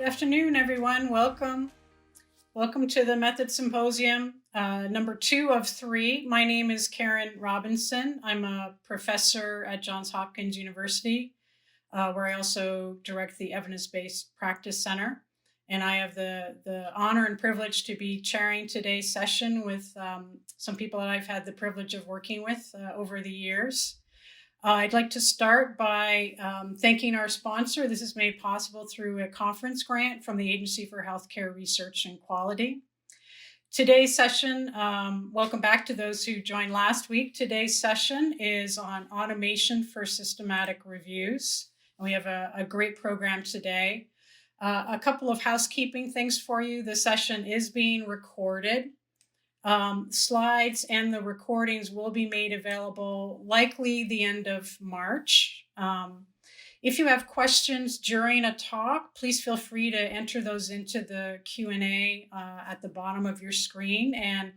afternoon, everyone. Welcome. Welcome to the Method Symposium, number 2 of 3. My name is Karen Robinson. I'm a professor at Johns Hopkins University, where I also direct the Evidence-Based Practice Center. And I have the honor and privilege to be chairing today's session with some people that I've had the privilege of working with over the years. I'd like to start by thanking our sponsor. This is made possible through a conference grant from the Agency for Healthcare Research and Quality. Today's session, welcome back to those who joined last week. Today's session is on automation for systematic reviews. And we have a great program today. A couple of housekeeping things for you. The session is being recorded. Slides and the recordings will be made available likely the end of March. If you have questions during a talk, please feel free to enter those into the Q&A at the bottom of your screen. And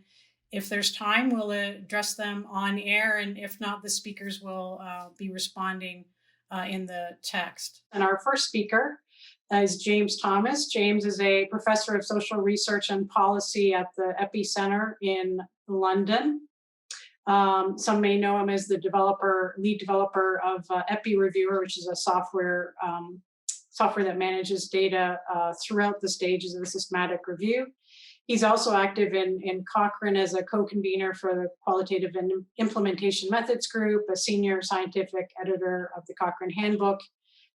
if there's time, we'll address them on air. And if not, the speakers will be responding in the text. And our first speaker is James Thomas. James is a professor of social research and policy at the Epi Center in London. Some may know him as the lead developer of Epi Reviewer, which is a software that manages data throughout the stages of the systematic review. He's also active in Cochrane as a co-convener for the Qualitative and Implementation Methods Group, a senior scientific editor of the Cochrane Handbook,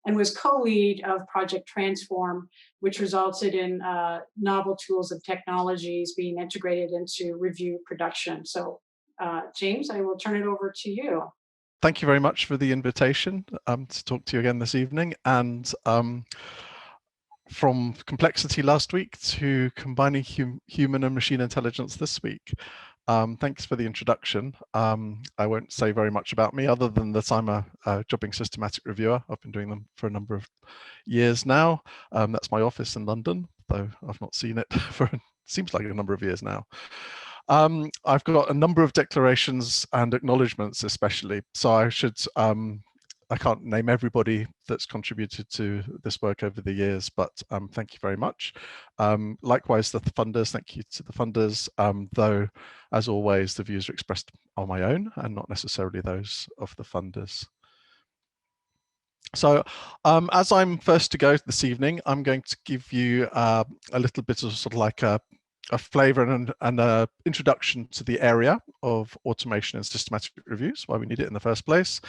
and was co-lead of Project Transform, which resulted in novel tools and technologies being integrated into review production. So, James, I will turn it over to you. Thank you very much for the invitation to talk to you again this evening. And from complexity last week to combining human and machine intelligence this week. Thanks for the introduction. I won't say very much about me other than that I'm a jobbing systematic reviewer. I've been doing them for a number of years now. That's my office in London, though I've not seen it for seems like a number of years now. I've got a number of declarations and acknowledgements especially, so I can't name everybody that's contributed to this work over the years, but thank you very much. Likewise, the funders, thank you to the funders, though, as always, the views are expressed on my own and not necessarily those of the funders. So as I'm first to go this evening, I'm going to give you a little bit of sort of like a flavor and an introduction to the area of automation and systematic reviews, why we need it in the first place.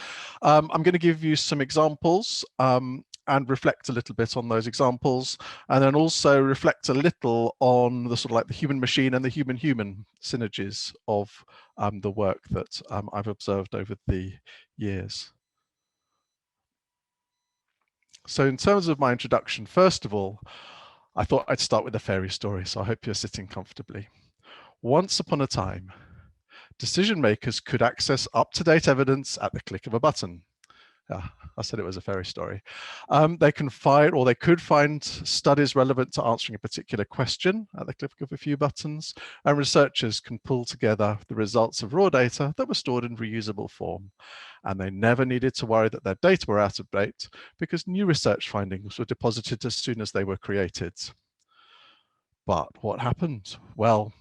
I'm going to give you some examples and reflect a little bit on those examples, and then also reflect a little on the sort of like the human machine and the human synergies of the work that I've observed over the years. So in terms of my introduction, first of all, I thought I'd start with a fairy story, so I hope you're sitting comfortably. Once upon a time, decision makers could access up-to-date evidence at the click of a button. I said it was a fairy story. They could find studies relevant to answering a particular question at the click of a few buttons, and researchers can pull together the results of raw data that were stored in reusable form. And they never needed to worry that their data were out of date because new research findings were deposited as soon as they were created. But what happened? Well,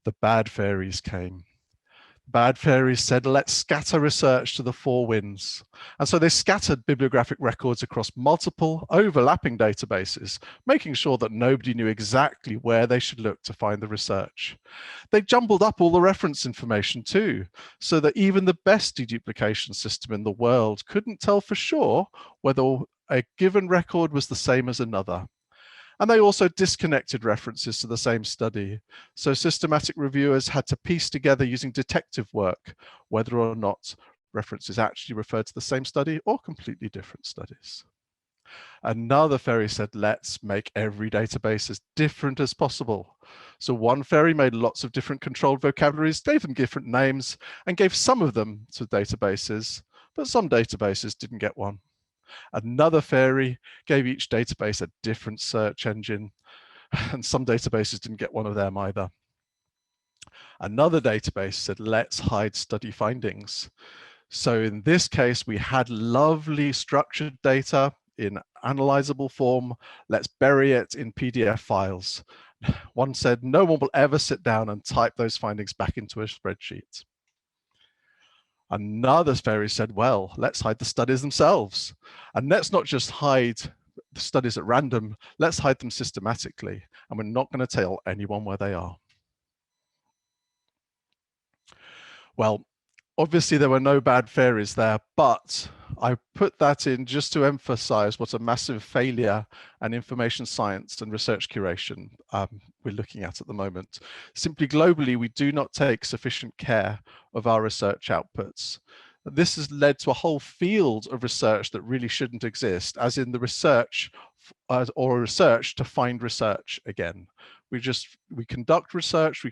the bad fairies came. Bad fairies said, let's scatter research to the four winds. And so they scattered bibliographic records across multiple overlapping databases, making sure that nobody knew exactly where they should look to find the research. They jumbled up all the reference information too, so that even the best deduplication system in the world couldn't tell for sure whether a given record was the same as another. And they also disconnected references to the same study. So systematic reviewers had to piece together using detective work whether or not references actually referred to the same study or completely different studies. Another fairy said, let's make every database as different as possible. So one fairy made lots of different controlled vocabularies, gave them different names, and gave some of them to databases, but some databases didn't get one. Another fairy gave each database a different search engine, and some databases didn't get one of them either. Another database said, let's hide study findings. So in this case, we had lovely structured data in analyzable form. Let's bury it in PDF files. One said, no one will ever sit down and type those findings back into a spreadsheet. Another fairy said, well, let's hide the studies themselves. And let's not just hide the studies at random, let's hide them systematically. And we're not going to tell anyone where they are. Well, obviously there were no bad fairies there, but I put that in just to emphasize what a massive failure and information science and research curation we're looking at the moment. Simply globally, we do not take sufficient care of our research outputs. This has led to a whole field of research that really shouldn't exist, as in the research or research to find research again. We conduct research,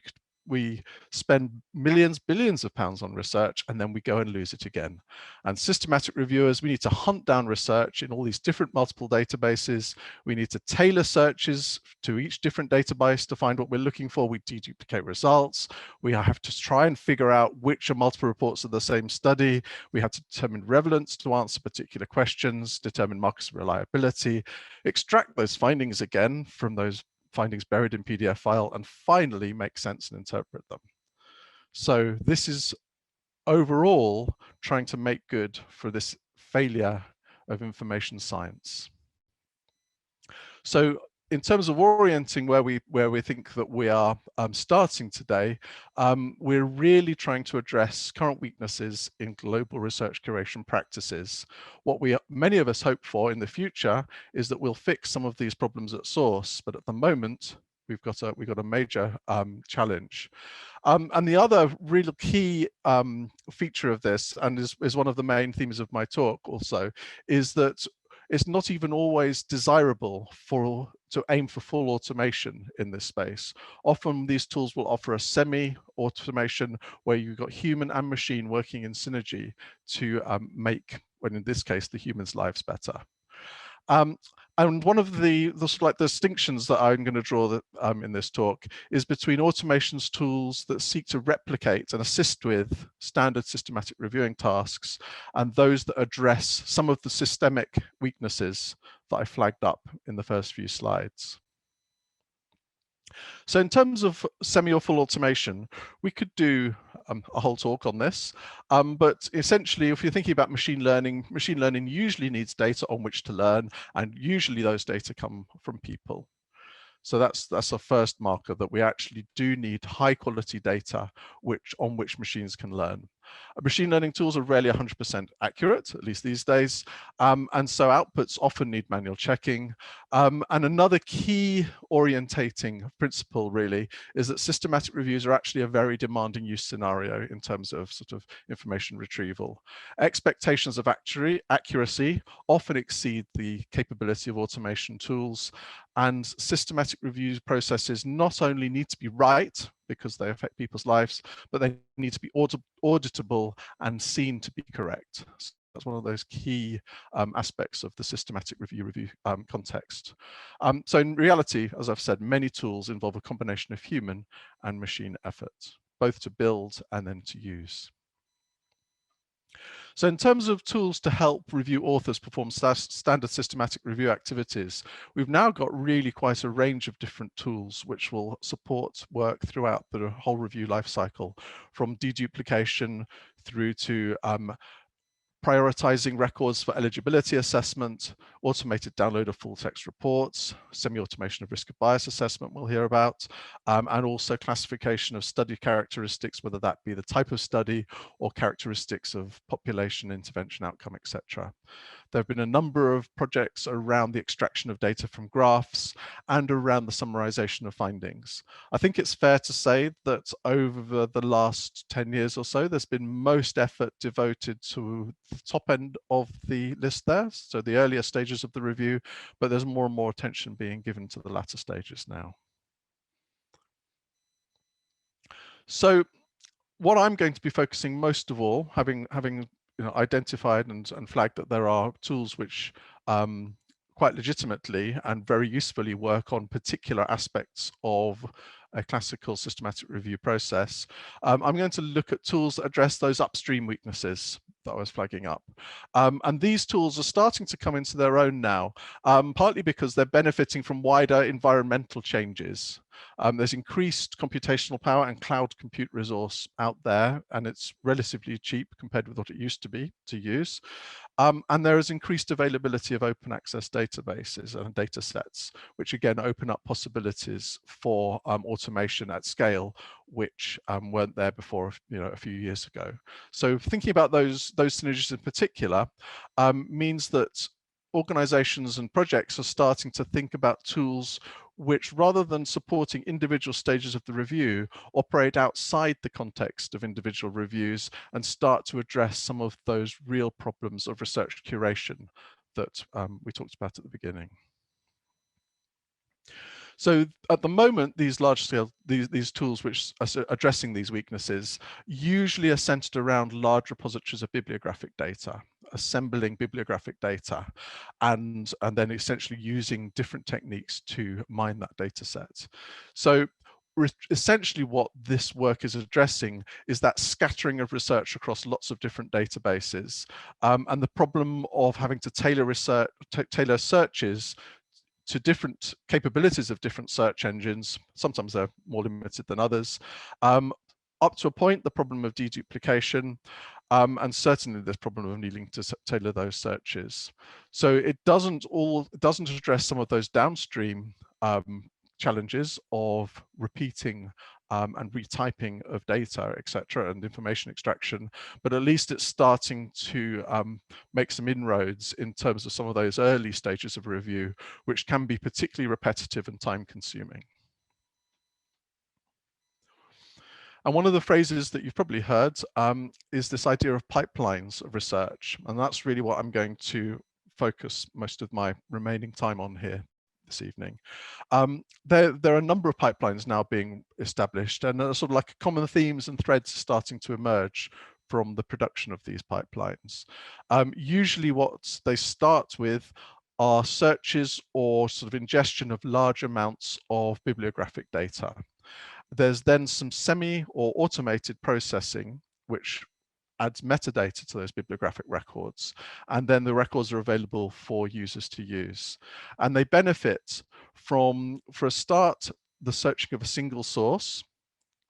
we spend millions, billions of pounds on research, and then we go and lose it again. And systematic reviewers, we need to hunt down research in all these different multiple databases. We need to tailor searches to each different database to find what we're looking for. We deduplicate results. We have to try and figure out which are multiple reports of the same study. We have to determine relevance to answer particular questions, determine markers of reliability, extract those findings again from those findings buried in PDF file, and finally make sense and interpret them. So this is overall trying to make good for this failure of information science. So in terms of orienting where we think that we are starting today, we're really trying to address current weaknesses in global research curation practices. What many of us hope for in the future is that we'll fix some of these problems at source, but at the moment we've got a major challenge. And the other real key feature of this, and is one of the main themes of my talk also, is that it's not even always desirable to aim for full automation in this space. Often these tools will offer a semi-automation where you've got human and machine working in synergy to make, well, in this case, the human's lives better. And one of the distinctions that I'm going to draw in this talk is between automations tools that seek to replicate and assist with standard systematic reviewing tasks and those that address some of the systemic weaknesses that I flagged up in the first few slides. So in terms of semi or full automation, we could do a whole talk on this, but essentially if you're thinking about machine learning usually needs data on which to learn, and usually those data come from people. So that's a first marker, that we actually do need high quality data on which machines can learn. Machine learning tools are rarely 100% accurate, at least these days, and so outputs often need manual checking. And another key orientating principle really is that systematic reviews are actually a very demanding use scenario in terms of sort of information retrieval. Expectations of accuracy often exceed the capability of automation tools, and systematic review processes not only need to be right, because they affect people's lives, but they need to be auditable and seen to be correct. So that's one of those key aspects of the systematic review context. So in reality, as I've said, many tools involve a combination of human and machine effort, both to build and then to use. So in terms of tools to help review authors perform standard systematic review activities, we've now got really quite a range of different tools which will support work throughout the whole review lifecycle, from deduplication through to prioritizing records for eligibility assessment, automated download of full text reports, semi-automation of risk of bias assessment we'll hear about, and also classification of study characteristics, whether that be the type of study or characteristics of population, intervention, outcome, etc. There have been a number of projects around the extraction of data from graphs and around the summarization of findings. I think it's fair to say that over the last 10 years or so, there's been most effort devoted to the top end of the list there, so the earlier stages of the review, but there's more and more attention being given to the latter stages now. So what I'm going to be focusing most of all, having identified and flagged that there are tools which quite legitimately and very usefully work on particular aspects of a classical systematic review process. I'm going to look at tools that address those upstream weaknesses that I was flagging up. And these tools are starting to come into their own now, partly because they're benefiting from wider environmental changes. There's increased computational power and cloud compute resource out there, and it's relatively cheap compared with what it used to be to use. And there is increased availability of open access databases and data sets, which again open up possibilities for automation at scale, which weren't there before, a few years ago. So thinking about those synergies in particular means that organizations and projects are starting to think about tools which, rather than supporting individual stages of the review, operate outside the context of individual reviews and start to address some of those real problems of research curation that we talked about at the beginning. So at the moment, these large scale, these tools which are addressing these weaknesses usually are centered around large repositories of bibliographic data, assembling bibliographic data, and then essentially using different techniques to mine that data set. So essentially what this work is addressing is that scattering of research across lots of different databases, and the problem of having to tailor searches to different capabilities of different search engines. Sometimes they're more limited than others. Up to a point, the problem of deduplication, and certainly this problem of needing to tailor those searches. So it doesn't address some of those downstream challenges of repeating and retyping of data, etc., and information extraction, but at least it's starting to make some inroads in terms of some of those early stages of review, which can be particularly repetitive and time-consuming. And one of the phrases that you've probably heard is this idea of pipelines of research, and that's really what I'm going to focus most of my remaining time on here this evening. There are a number of pipelines now being established, and sort of like common themes and threads starting to emerge from the production of these pipelines. Usually what they start with are searches or sort of ingestion of large amounts of bibliographic data. There's then some semi or automated processing, which adds metadata to those bibliographic records, and then the records are available for users to use. And they benefit from, for a start, the searching of a single source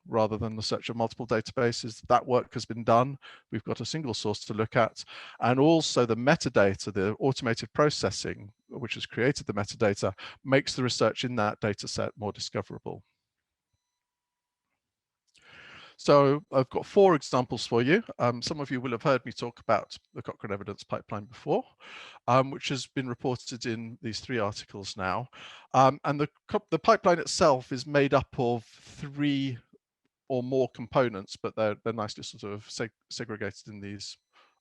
rather than the search of multiple databases. That work has been done. We've got a single source to look at. And also the metadata, the automated processing, which has created the metadata, makes the research in that data set more discoverable. So I've got 4 examples for you. Some of you will have heard me talk about the Cochrane Evidence Pipeline before, which has been reported in these 3 articles now. And the pipeline itself is made up of 3 or more components, but they're nicely sort of segregated in these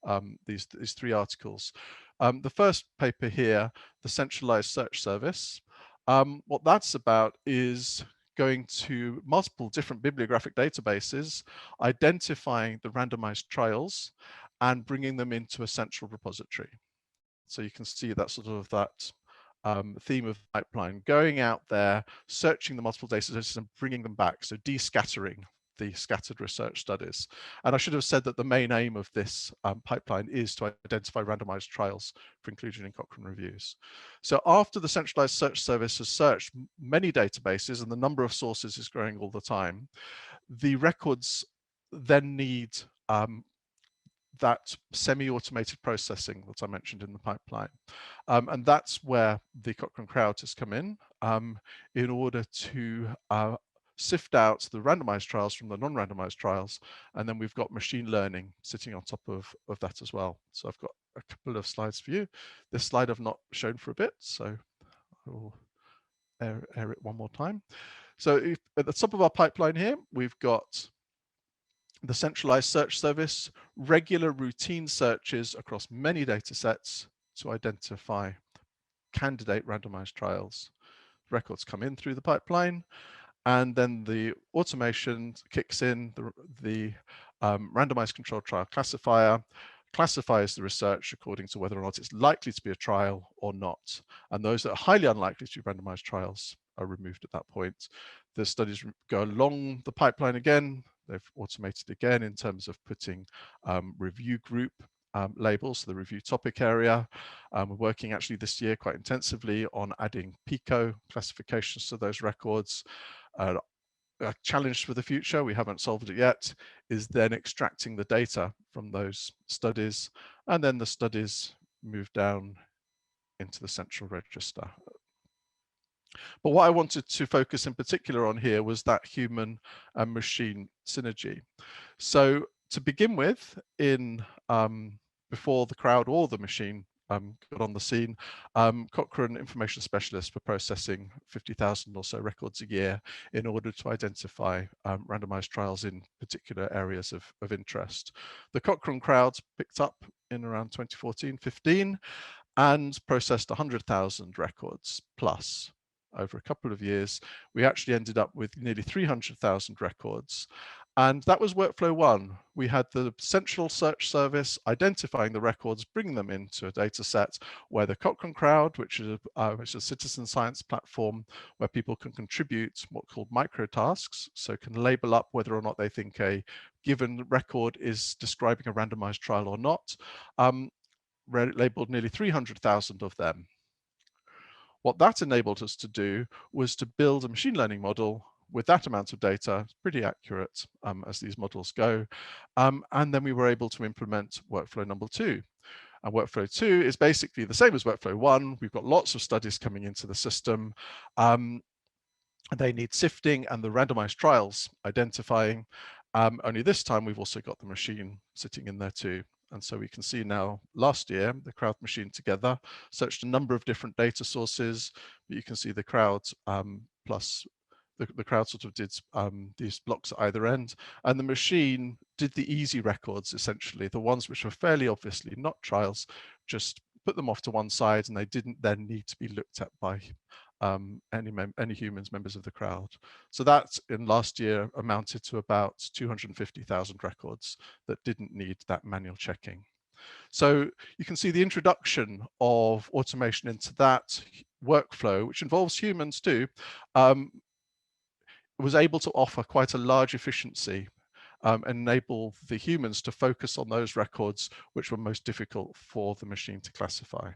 3 articles. The first paper here, the centralized search service, what that's about is going to multiple different bibliographic databases, identifying the randomized trials and bringing them into a central repository. So you can see that sort of theme of pipeline, going out there, searching the multiple databases and bringing them back. So descattering the scattered research studies. And I should have said that the main aim of this pipeline is to identify randomized trials for inclusion in Cochrane reviews. So after the centralized search service has searched many databases and the number of sources is growing all the time, the records then need that semi-automated processing that I mentioned in the pipeline. And that's where the Cochrane Crowd has come in order to sift out the randomized trials from the non-randomized trials, and then we've got machine learning sitting on top of that as well. So I've got a couple of slides for you. This slide I've not shown for a bit, so I'll air it one more time. So at the top of our pipeline here, we've got the centralized search service, regular routine searches across many data sets to identify candidate randomized trials. Records come in through the pipeline, and then the automation kicks in. The randomized controlled trial classifier classifies the research according to whether or not it's likely to be a trial or not. And those that are highly unlikely to be randomized trials are removed at that point. The studies go along the pipeline again. They've automated again in terms of putting review group labels, the review topic area. We're working actually this year quite intensively on adding PICO classifications to those records. A challenge for the future, we haven't solved it yet, is then extracting the data from those studies, and then the studies move down into the central register. But what I wanted to focus in particular on here was that human and machine synergy. So to begin with, before the crowd or the machine got on the scene, Cochrane information specialists were processing 50,000 or so records a year in order to identify randomized trials in particular areas of interest. The Cochrane Crowd picked up in around 2014-15 and processed 100,000 records plus. Over a couple of years, we actually ended up with nearly 300,000 records. And that was workflow one. We had the central search service identifying the records, bringing them into a data set where the Cochrane Crowd, which is a citizen science platform where people can contribute what's called micro tasks, so can label up whether or not they think a given record is describing a randomized trial or not, labeled nearly 300,000 of them. What that enabled us to do was to build a machine learning model with that amount of data, pretty accurate as these models go. And then we were able to implement workflow number two. And workflow two is basically the same as workflow one. We've got lots of studies coming into the system. They need sifting and the randomized trials identifying. Only this time we've also got the machine sitting in there too. And so we can see now, last year, the crowd machine together searched a number of different data sources, but you can see the crowd plus the crowd sort of did these blocks at either end, and the machine did the easy records, essentially, the ones which were fairly obviously not trials, just put them off to one side, and they didn't then need to be looked at by any humans, members of the crowd. So that in last year amounted to about 250,000 records that didn't need that manual checking. So you can see the introduction of automation into that workflow, which involves humans too, was able to offer quite a large efficiency, enable the humans to focus on those records which were most difficult for the machine to classify,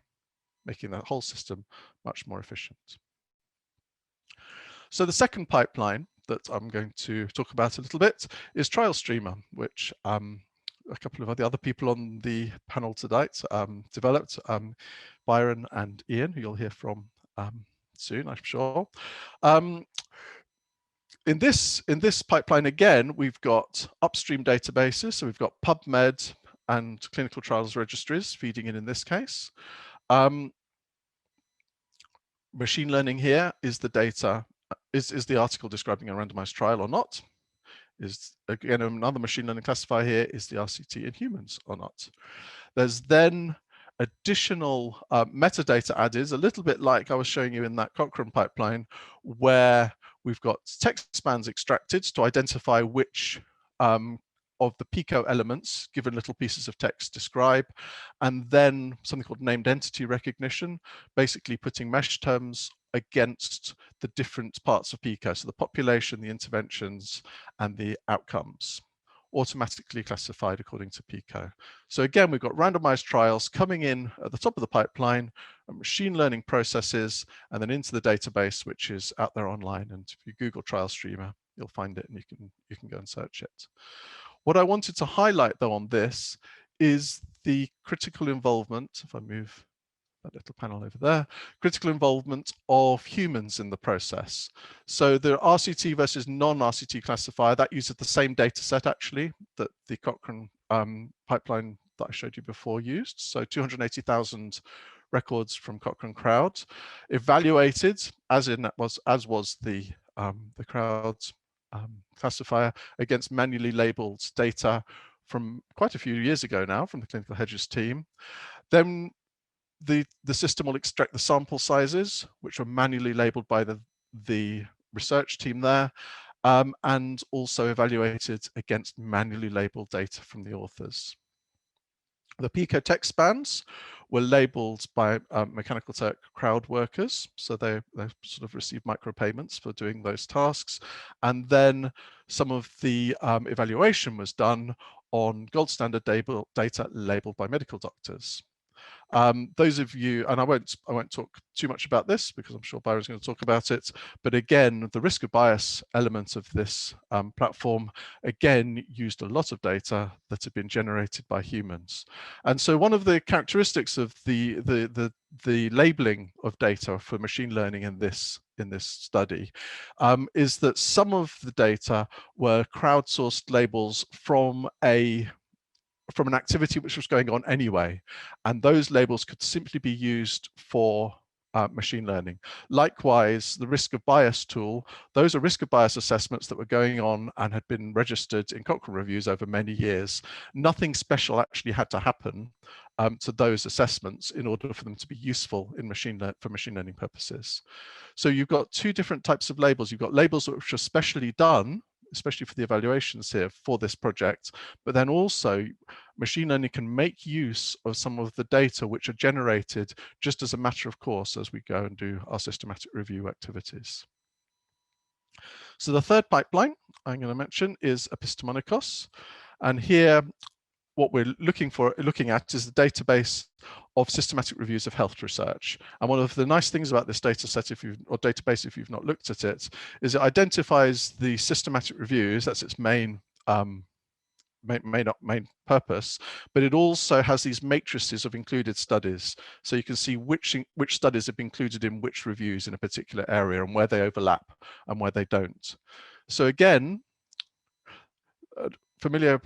making that whole system much more efficient. So the second pipeline that I'm going to talk about a little bit is Trial Streamer, which a couple of the other people on the panel tonight developed, Byron and Ian, who you'll hear from soon, I'm sure. In this pipeline, again, we've got upstream databases. So we've got PubMed and clinical trials registries feeding in this case. Machine learning here is the data, is the article describing a randomized trial or not? Is, again, another machine learning classifier here, is the RCT in humans or not? There's then additional metadata added, a little bit like I was showing you in that Cochrane pipeline, where we've got text spans extracted to identify which of the PICO elements, given little pieces of text, describe, and then something called named entity recognition, basically putting mesh terms against the different parts of PICO, so the population, the interventions, and the outcomes, automatically classified according to PICO. So again, we've got randomized trials coming in at the top of the pipeline, machine learning processes, and then into the database, which is out there online. And if you Google Trial Streamer, you'll find it and you can go and search it. What I wanted to highlight though on this is the critical involvement, if I move that little panel over there, critical involvement of humans in the process. So the RCT versus non-RCT classifier, that uses the same data set actually that the Cochrane pipeline that I showed you before used. So 280,000 records from Cochrane Crowd, evaluated as was the Crowd classifier against manually labeled data from quite a few years ago now from the Clinical Hedges team. Then the system will extract the sample sizes, which are manually labeled by the research team there, and also evaluated against manually labeled data from the authors. The PICO text spans were labeled by Mechanical Turk crowd workers, so they sort of received micropayments for doing those tasks. And then some of the evaluation was done on gold standard data labeled by medical doctors. Those of you, and I won't talk too much about this because I'm sure Byron's going to talk about it, but again, the risk of bias element of this platform, again, used a lot of data that had been generated by humans. And so one of the characteristics of the labeling of data for machine learning in this study is that some of the data were crowdsourced labels from an activity which was going on anyway, and those labels could simply be used for machine learning. Likewise, the risk of bias tool, those are risk of bias assessments that were going on and had been registered in Cochrane reviews over many years. Nothing special actually had to happen to those assessments in order for them to be useful in for machine learning purposes. So you've got two different types of labels. You've got labels which are specially done, especially for the evaluations here for this project, but then also machine learning can make use of some of the data which are generated just as a matter of course as we go and do our systematic review activities. So the third pipeline I'm going to mention is Epistemonics, and here what we're looking at is the database of systematic reviews of health research. And one of the nice things about this data set, database, if you've not looked at it, is it identifies the systematic reviews. That's its main purpose, but it also has these matrices of included studies. So you can see which studies have been included in which reviews in a particular area and where they overlap and where they don't. So again, familiar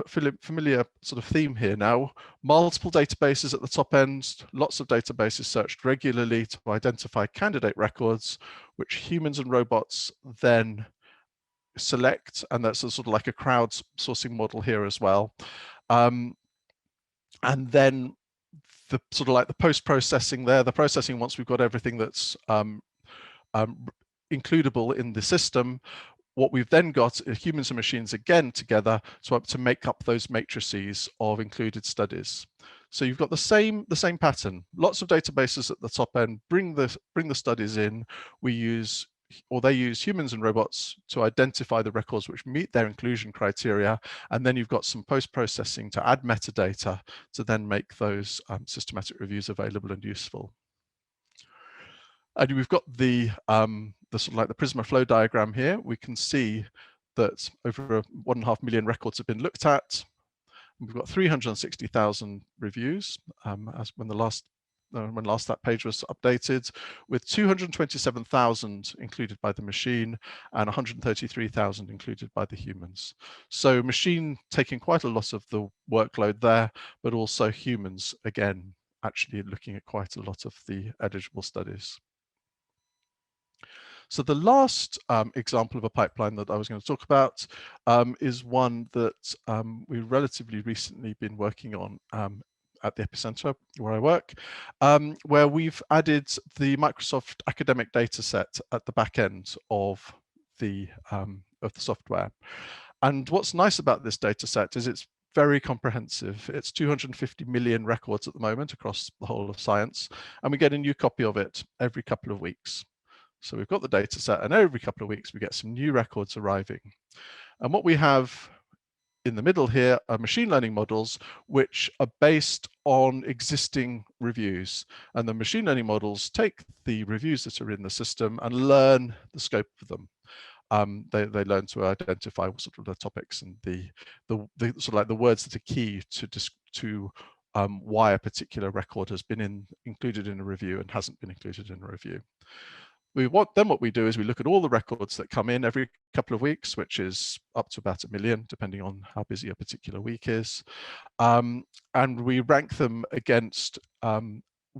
sort of theme here now. Multiple databases at the top end, lots of databases searched regularly to identify candidate records, which humans and robots then select, and that's a sort of like a crowdsourcing model here as well. And then the sort of like the post-processing there, the processing once we've got everything that's includable in the system. What we've then got is humans and machines again together to make up those matrices of included studies. So you've got the same pattern. Lots of databases at the top end bring the studies in. They use humans and robots to identify the records which meet their inclusion criteria, and then you've got some post-processing to add metadata to then make those systematic reviews available and useful. And we've got the sort of like the Prismaflow diagram here. We can see that over 1.5 million records have been looked at. We've got 360,000 reviews as when last that page was updated, with 227,000 included by the machine and 133,000 included by the humans. So machine taking quite a lot of the workload there, but also humans again actually looking at quite a lot of the eligible studies. So the last example of a pipeline that I was going to talk about is one that we've relatively recently been working on at the Epicenter where I work, where we've added the Microsoft academic data set at the back end of the software. And what's nice about this data set is it's very comprehensive. It's 250 million records at the moment across the whole of science, and we get a new copy of it every couple of weeks. So we've got the data set, and every couple of weeks we get some new records arriving. And what we have in the middle here are machine learning models which are based on existing reviews. And the machine learning models take the reviews that are in the system and learn the scope of them. They learn to identify sort of the topics and the sort of like the words that are key to why a particular record has been included in a review and hasn't been included in a review. What we do is we look at all the records that come in every couple of weeks, which is up to about 1 million, depending on how busy a particular week is. And we rank them against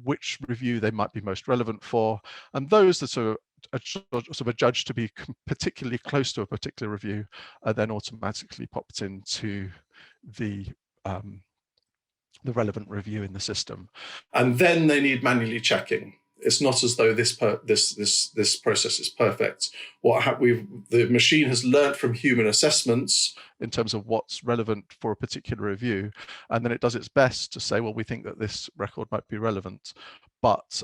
which review they might be most relevant for. And those that are sort of judged to be particularly close to a particular review are then automatically popped into the relevant review in the system. And then they need manually checking. It's not as though this process is perfect. The machine has learned from human assessments in terms of what's relevant for a particular review, and then it does its best to say, well, we think that this record might be relevant, but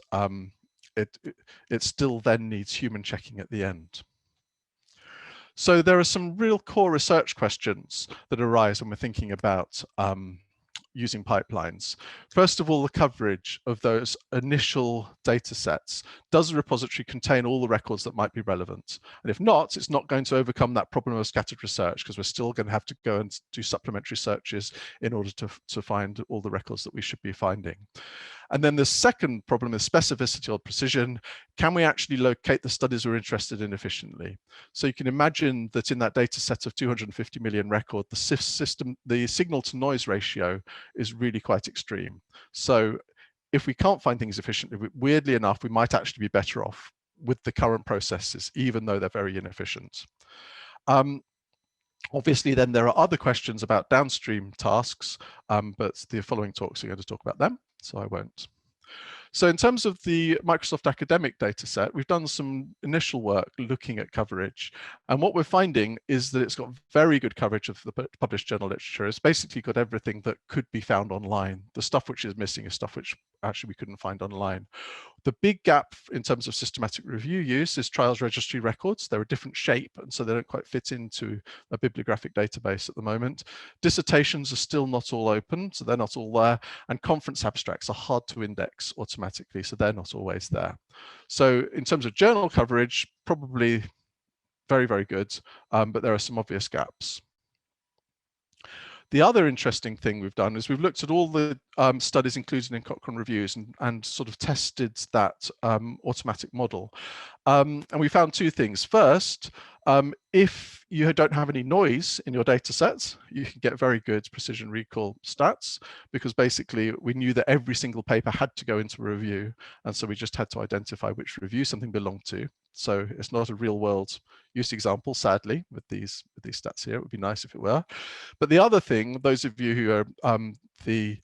it still then needs human checking at the end. So there are some real core research questions that arise when we're thinking about using pipelines. First of all, the coverage of those initial data sets. Does the repository contain all the records that might be relevant? And if not, it's not going to overcome that problem of scattered research, because we're still going to have to go and do supplementary searches in order to find all the records that we should be finding. And then the second problem is specificity or precision. Can we actually locate the studies we're interested in efficiently? So you can imagine that in that data set of 250 million record, the signal to noise ratio is really quite extreme. So if we can't find things efficiently, weirdly enough, we might actually be better off with the current processes, even though they're very inefficient. Obviously, then there are other questions about downstream tasks, but the following talks are going to talk about them, so I won't. So in terms of the Microsoft academic data set, we've done some initial work looking at coverage. And what we're finding is that it's got very good coverage of the published journal literature. It's basically got everything that could be found online. The stuff which is missing is stuff which actually we couldn't find online. The big gap in terms of systematic review use is trials registry records. They're a different shape, and so they don't quite fit into a bibliographic database at the moment. Dissertations are still not all open, so they're not all there. And conference abstracts are hard to index automatically, so they're not always there. So in terms of journal coverage, probably very, very good, but there are some obvious gaps. The other interesting thing we've done is we've looked at all the studies included in Cochrane reviews and sort of tested that automatic model. And we found two things. First, if you don't have any noise in your data sets, you can get very good precision recall stats, because basically we knew that every single paper had to go into a review. And so we just had to identify which review something belonged to. So it's not a real world use example, sadly, with these stats here. It would be nice if it were. But the other thing, those of you who are the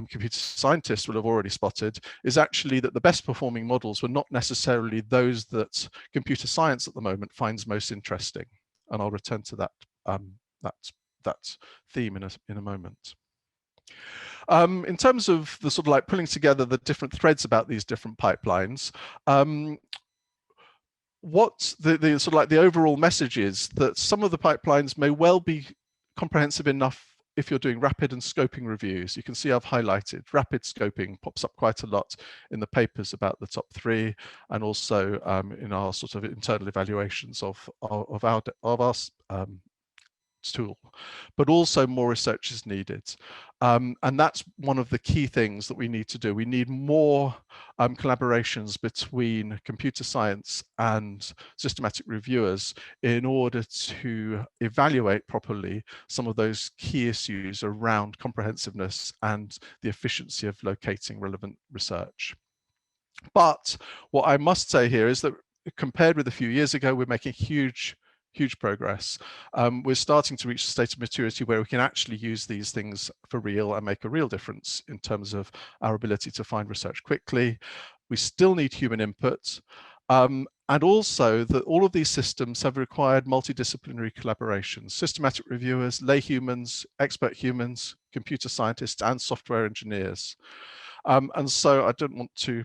computer scientists will have already spotted, is actually that the best performing models were not necessarily those that computer science at the moment finds most interesting. And I'll return to that theme in a moment. In terms of the sort of like pulling together the different threads about these different pipelines, what the sort of like the overall message is that some of the pipelines may well be comprehensive enough if you're doing rapid and scoping reviews. You can see I've highlighted rapid scoping pops up quite a lot in the papers about the top three, and also in our sort of internal evaluations of our tool, but also more research is needed. And that's one of the key things that we need to do. We need more collaborations between computer science and systematic reviewers in order to evaluate properly some of those key issues around comprehensiveness and the efficiency of locating relevant research. But what I must say here is that compared with a few years ago, we're making huge progress. We're starting to reach a state of maturity where we can actually use these things for real and make a real difference in terms of our ability to find research quickly. We still need human input. And also that all of these systems have required multidisciplinary collaboration. Systematic reviewers, lay humans, expert humans, computer scientists, and software engineers. And so I don't want to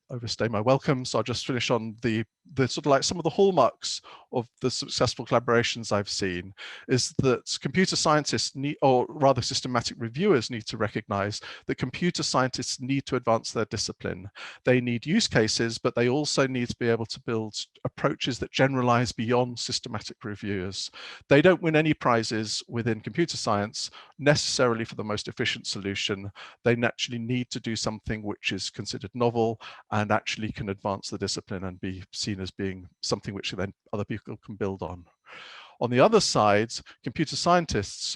overstay my welcome, so I'll just finish on the sort of like some of the hallmarks of the successful collaborations I've seen is that computer scientists need, or rather systematic reviewers need to recognize that computer scientists need to advance their discipline. They need use cases, but they also need to be able to build approaches that generalize beyond systematic reviewers. They don't win any prizes within computer science necessarily for the most efficient solution. They naturally need to do something which is considered novel and actually can advance the discipline and be seen as being something which then other people can build on. On the other side, computer scientists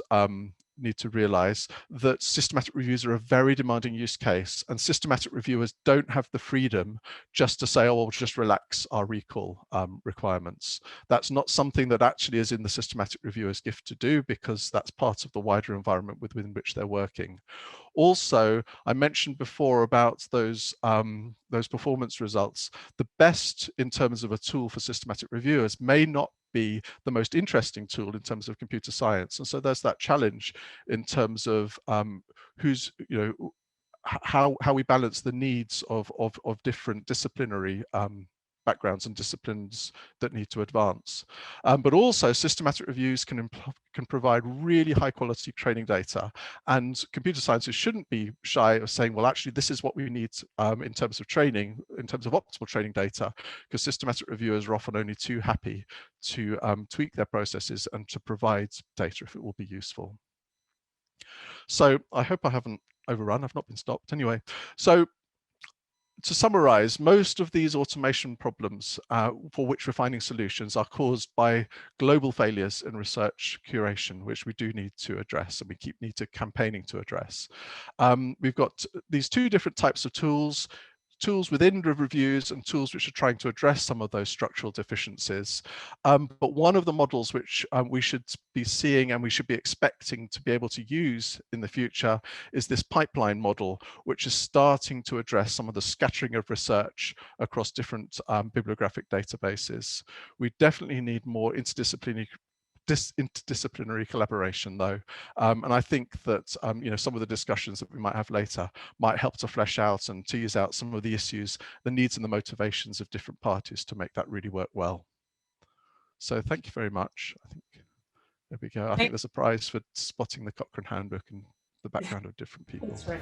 need to realize that systematic reviews are a very demanding use case, and systematic reviewers don't have the freedom just to say, oh, we'll just relax our recall requirements. That's not something that actually is in the systematic reviewer's gift to do, because that's part of the wider environment within which they're working. Also, I mentioned before about those performance results. The best in terms of a tool for systematic reviewers may not be the most interesting tool in terms of computer science. And so there's that challenge in terms of who's, you know, how we balance the needs of different disciplinary backgrounds and disciplines that need to advance. But also systematic reviews can provide really high quality training data, and computer scientists shouldn't be shy of saying, well, actually, this is what we need in terms of training, in terms of optimal training data, because systematic reviewers are often only too happy to tweak their processes and to provide data if it will be useful. So I hope I haven't overrun, I've not been stopped anyway. So to summarize, most of these automation problems for which we're finding solutions are caused by global failures in research curation, which we do need to address, and we need to campaigning to address. We've got these two different types of tools within reviews and tools which are trying to address some of those structural deficiencies. But one of the models which we should be seeing and we should be expecting to be able to use in the future is this pipeline model, which is starting to address some of the scattering of research across different bibliographic databases. We definitely need more interdisciplinary collaboration, though, and I think that some of the discussions that we might have later might help to flesh out and tease out some of the issues, the needs and the motivations of different parties to make that really work well. So thank you very much. I think there we go. I think there's a prize for spotting the Cochrane handbook and the background of different people. That's right.